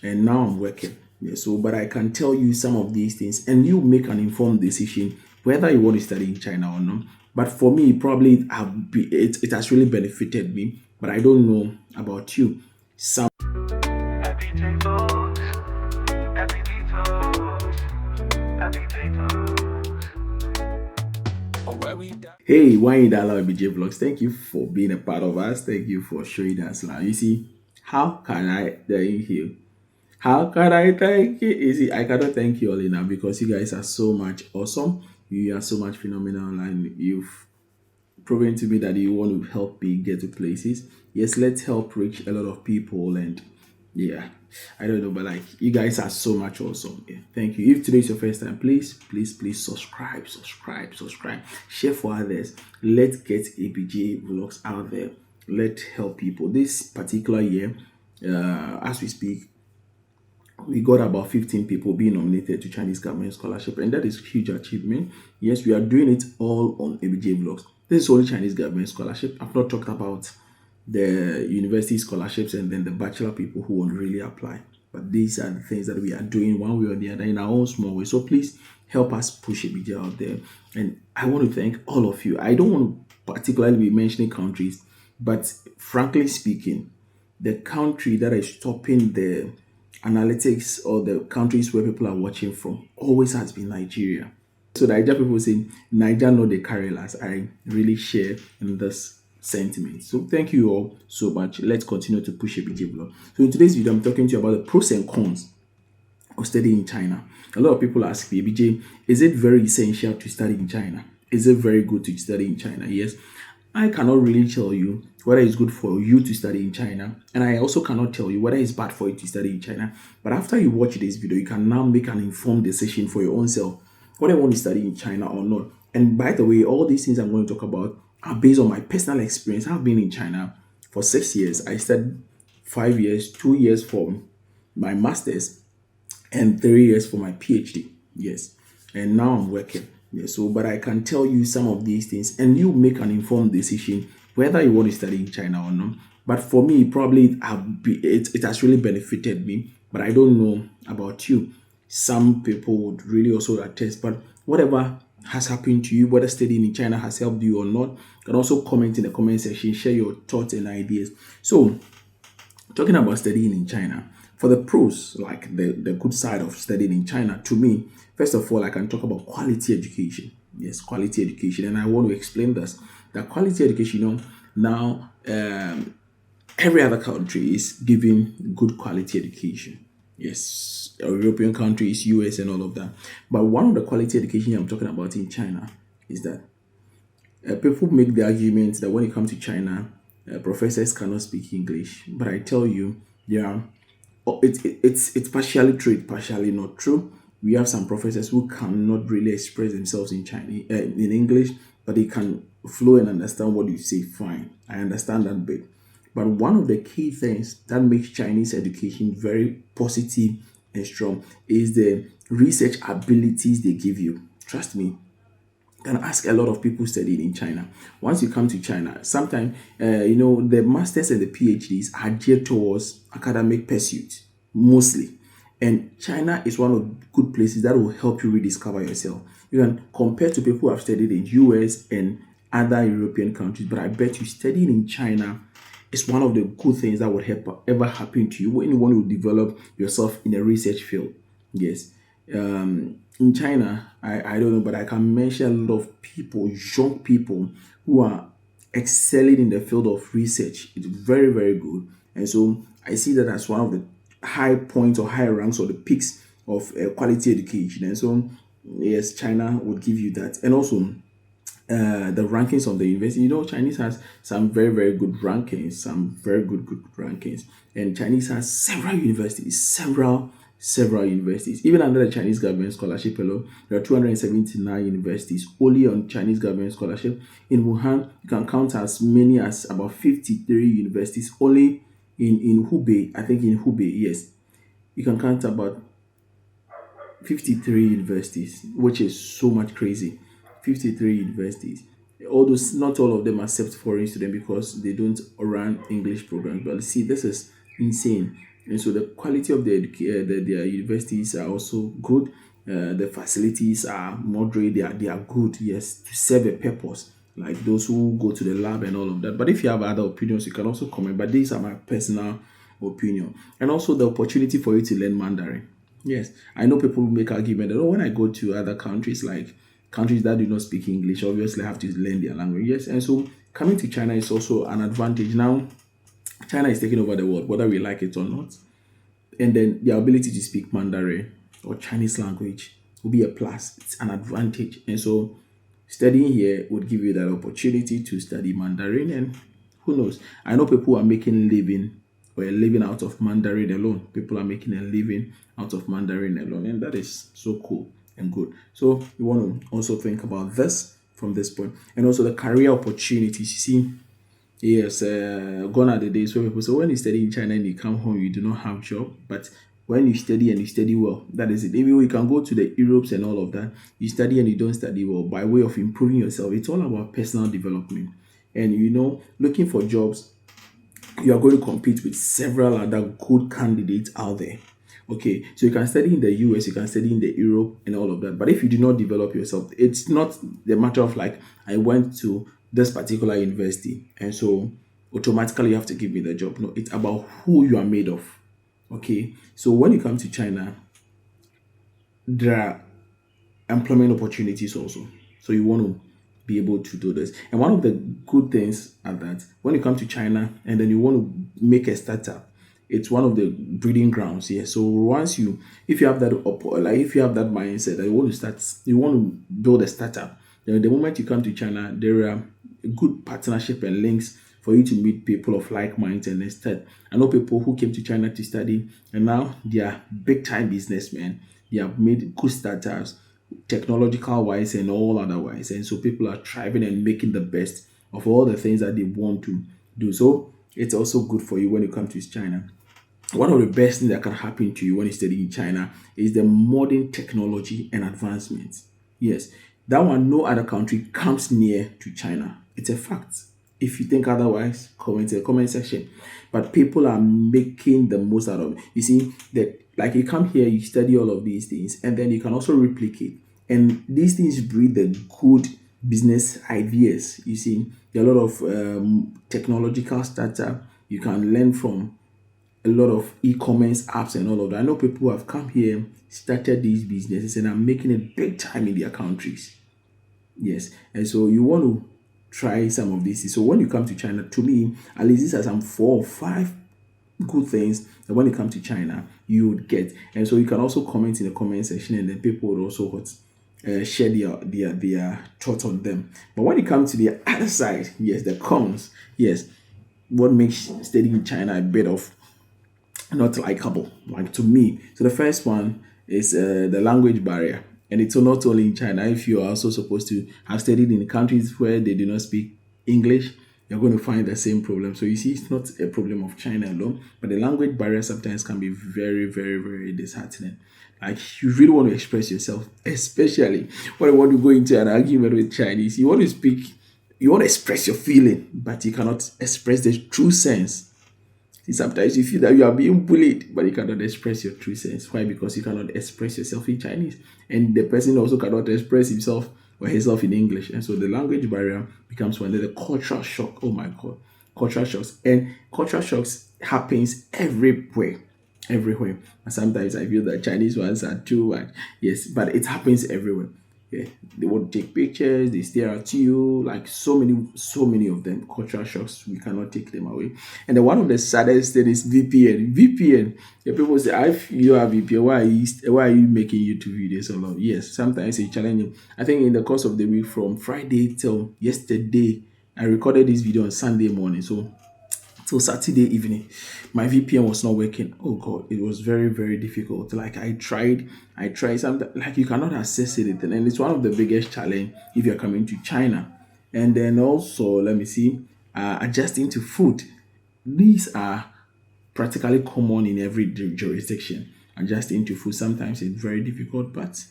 and now I'm working. Yeah, so, but I can tell you some of these things, and you make an informed decision whether you want to study in China or not. But for me, probably it has really benefited me. But I don't know about you. Some Hey, why in that BJ Vlogs? Thank you for being a part of us. Thank you for showing us love. You see, how can I thank you? How can I thank you? You see, I cannot thank you all enough because you guys are so much awesome. You are so much phenomenal, and you've proven to me that you want to help me get to places. Yes, let's help reach a lot of people. And yeah, I don't know, but like, you guys are so much awesome. Yeah, thank you. If today is your first time, please subscribe, share for others. Let's get APJ vlogs out there. Let's help people. This particular year, as we speak, we got about 15 people being nominated to Chinese government scholarship, and that is a huge achievement. Yes, we are doing it all on ABJ Vlogs. This is only Chinese government scholarship. I've not talked about the university scholarships and then the bachelor people who won't really apply. But these are the things that we are doing one way or the other in our own small way. So please help us push ABJ out there. And I want to thank all of you. I don't want to particularly be mentioning countries, but frankly speaking, the country that is topping the analytics or the countries where people are watching from always has been Nigeria. So the Nigeria people say Nigeria know the carry last. I really share in this sentiment. So thank you all so much. Let's continue to push ABJ vlog. So in today's video, I'm talking to you about the pros and cons of studying in China. A lot of people ask me, ABJ, is it very essential to study in China? Is it very good to study in China? Yes. I cannot really tell you whether it's good for you to study in China, and I also cannot tell you whether it's bad for you to study in China. But after you watch this video, you can now make an informed decision for your own self whether you want to study in China or not. And by the way, all these things I'm going to talk about are based on my personal experience. I've been in China for 6 years. I studied 5 years, 2 years for my master's, and 3 years for my PhD. Yes. And now I'm working. Yes. So, but I can tell you some of these things, and you make an informed decision whether you want to study in China or not. But for me, probably it has really benefited me. But I don't know about you. Some people would really also attest. But whatever has happened to you, whether studying in China has helped you or not, you can also comment in the comment section, share your thoughts and ideas. So, talking about studying in China, for the pros, like the good side of studying in China, to me, first of all, I can talk about quality education. Yes, quality education. And I want to explain this. That quality education, now every other country is giving good quality education. Yes, European countries, US, and all of that. But one of the quality education I'm talking about in China is that people make the argument that when it comes to China, professors cannot speak English. But I tell you, yeah, it's partially true, partially not true. We have some professors who cannot really express themselves in Chinese, in English, but they can flow and understand what you say. Fine, I understand that bit. But one of the key things that makes Chinese education very positive and strong is the research abilities they give you. Trust me, can ask a lot of people studying in China. Once you come to China, sometimes the masters and the PhDs are geared towards academic pursuits mostly, and China is one of good places that will help you rediscover yourself. You can compare to people who have studied in US and other European countries, but I bet you studying in China is one of the good things that would ever happen to you when you want to develop yourself in a research field. Yes. In China, I don't know, but I can mention a lot of people, young people, who are excelling in the field of research. It's very, very good. And so I see that as one of the high points or high ranks or the peaks of quality education. And so, yes, China would give you that. And also, the rankings of the university. Chinese has some very, very good rankings, some very good rankings. And Chinese has several universities, several universities. Even under the Chinese government scholarship alone, there are 279 universities only on Chinese government scholarship. In Wuhan, you can count as many as about 53 universities only in Hubei. I think in Hubei, yes, you can count about 53 universities, which is so much crazy. 53 universities. Although not all of them accept foreign students because they don't run English programs. But see, this is insane. And so the quality of their universities are also good. The facilities are moderate. They are good. Yes, to serve a purpose. Like those who go to the lab and all of that. But if you have other opinions, you can also comment. But these are my personal opinion. And also the opportunity for you to learn Mandarin. Yes, I know people make argument that, oh, when I go to other countries, like countries that do not speak English, obviously I have to learn their language. Yes, and so coming to China is also an advantage. Now, China is taking over the world, whether we like it or not. And then the ability to speak Mandarin or Chinese language will be a plus. It's an advantage. And so studying here would give you that opportunity to study Mandarin. And who knows? I know people are making living or a living out of Mandarin alone. People are making a living out of Mandarin alone. And that is so cool and good. So you want to also think about this from this point. And also the career opportunities. You see, yes, gone are the days where people say when you study in China and you come home, you do not have job. But when you study and you study well, that is it. Even you can go to the Europes and all of that. You study and you don't study well by way of improving yourself. It's all about personal development. And looking for jobs, you are going to compete with several other good candidates out there. Okay, so you can study in the US, you can study in the Europe and all of that. But if you do not develop yourself, it's not the matter of like I went to this particular university and so automatically you have to give me the job. No, it's about who you are made of. Okay, so when you come to China, there are employment opportunities also. So you want to be able to do this. And one of the good things are that when you come to China and then you want to make a startup, it's one of the breeding grounds here. So once if you have if you have that mindset that you want to start, you want to build a startup, then the moment you come to China, there are good partnership and links for you to meet people of like minds and instead. I know people who came to China to study and now they are big time businessmen. They have made good startups, technological wise and all otherwise. And so people are thriving and making the best of all the things that they want to do. So it's also good for you when you come to China. One of the best things that can happen to you when you study in China is the modern technology and advancements. Yes, that one no other country comes near to China. It's a fact. If you think otherwise, comment in the comment section. But people are making the most out of it. You see, that like you come here, you study all of these things, and then you can also replicate. And these things breed the good business ideas. You see, there are a lot of technological startup you can learn from a lot of e-commerce apps and all of that. I know people who have come here, started these businesses, and are making it big time in their countries. Yes, and so you want to try some of these. So when you come to China, to me, at least these are some 4 or 5 good things that when you come to China, you would get. And so you can also comment in the comment section, and then people would also share their thoughts on them. But when it comes to the other side, yes, the cons, yes, what makes studying in China a bit of not likable, like to me. So the first one is the language barrier, and it's not only in China. If you are also supposed to have studied in countries where they do not speak English, you're going to find the same problem. So you see, it's not a problem of China alone, but the language barrier sometimes can be very, very, very disheartening. Like you really want to express yourself, especially when you want to go into an argument with Chinese. You want to speak, you want to express your feeling, but you cannot express the true sense. See, sometimes you feel that you are being bullied, but you cannot express your true sense. Why? Because you cannot express yourself in Chinese. And the person also cannot express himself or herself in English. And so the language barrier becomes one. Then the cultural shock. Oh my God. Cultural shocks. And cultural shocks happens everywhere. Everywhere. And sometimes I feel that Chinese ones are too much. Yes, but it happens everywhere. Yeah, they want to take pictures, they stare at you, like so many of them. Cultural shocks, we cannot take them away. And then one of the saddest thing is VPN. VPN. Yeah, people say, if you have VPN, why are you making YouTube videos alone? Yes, sometimes it's challenging. I think in the course of the week from Friday till yesterday, I recorded this video on Sunday morning. So till Saturday evening, my VPN was not working. Oh God, it was very, very difficult. Like I tried something like you cannot access it, and it's one of the biggest challenge if you're coming to China. And then also, let me see, adjusting to food. These are practically common in every jurisdiction. Adjusting to food sometimes it's very difficult, but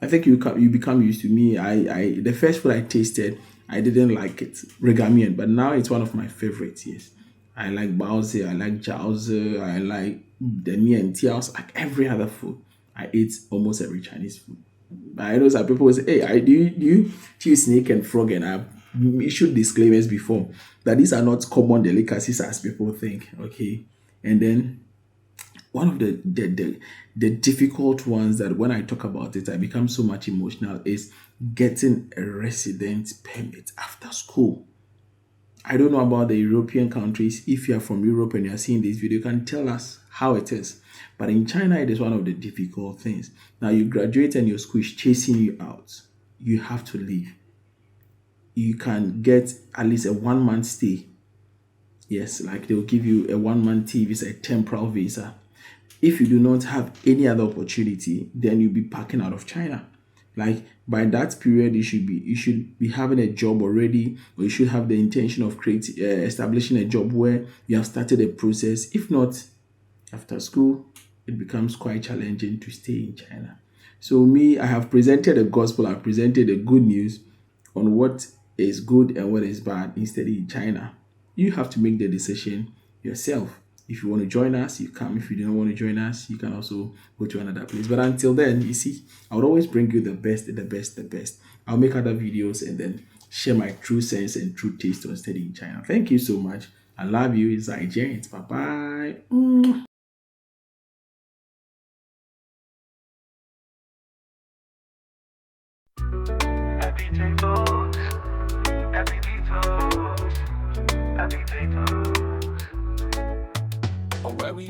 I think you become used to me. I the first food I tasted, I didn't like it, regamian, but now it's one of my favorites. Yes, I like baozi, I like jiaozi, I like the mi and tiaos, like every other food. I eat almost every Chinese food. I know some people will say, hey, do you choose snake and frog? And I've issued disclaimers before that these are not common delicacies as people think. Okay. And then one of the difficult ones that when I talk about it, I become so much emotional is getting a resident permit after school. I don't know about the European countries. If you are from Europe and you are seeing this video, you can tell us how it is. But in China, it is one of the difficult things. Now you graduate and your school is chasing you out. You have to leave. You can get at least a 1 month stay. Yes, like they'll give you a 1 month visa, a temporal visa. If you do not have any other opportunity, then you'll be packing out of China. Like by that period, you should be having a job already, or you should have the intention of creating establishing a job where you have started a process. If not, after school, it becomes quite challenging to stay in China. So me, I have presented the gospel. I've presented the good news on what is good and what is bad instead in China. You have to make the decision yourself. If you want to join us, you come. If you don't want to join us, you can also go to another place. But until then, you see, I would always bring you the best, the best, the best. I'll make other videos and then share my true sense and true taste on studying China. Thank you so much. I love you. It's Giant. Bye bye. Happy tables, happy tables, happy tables. Where we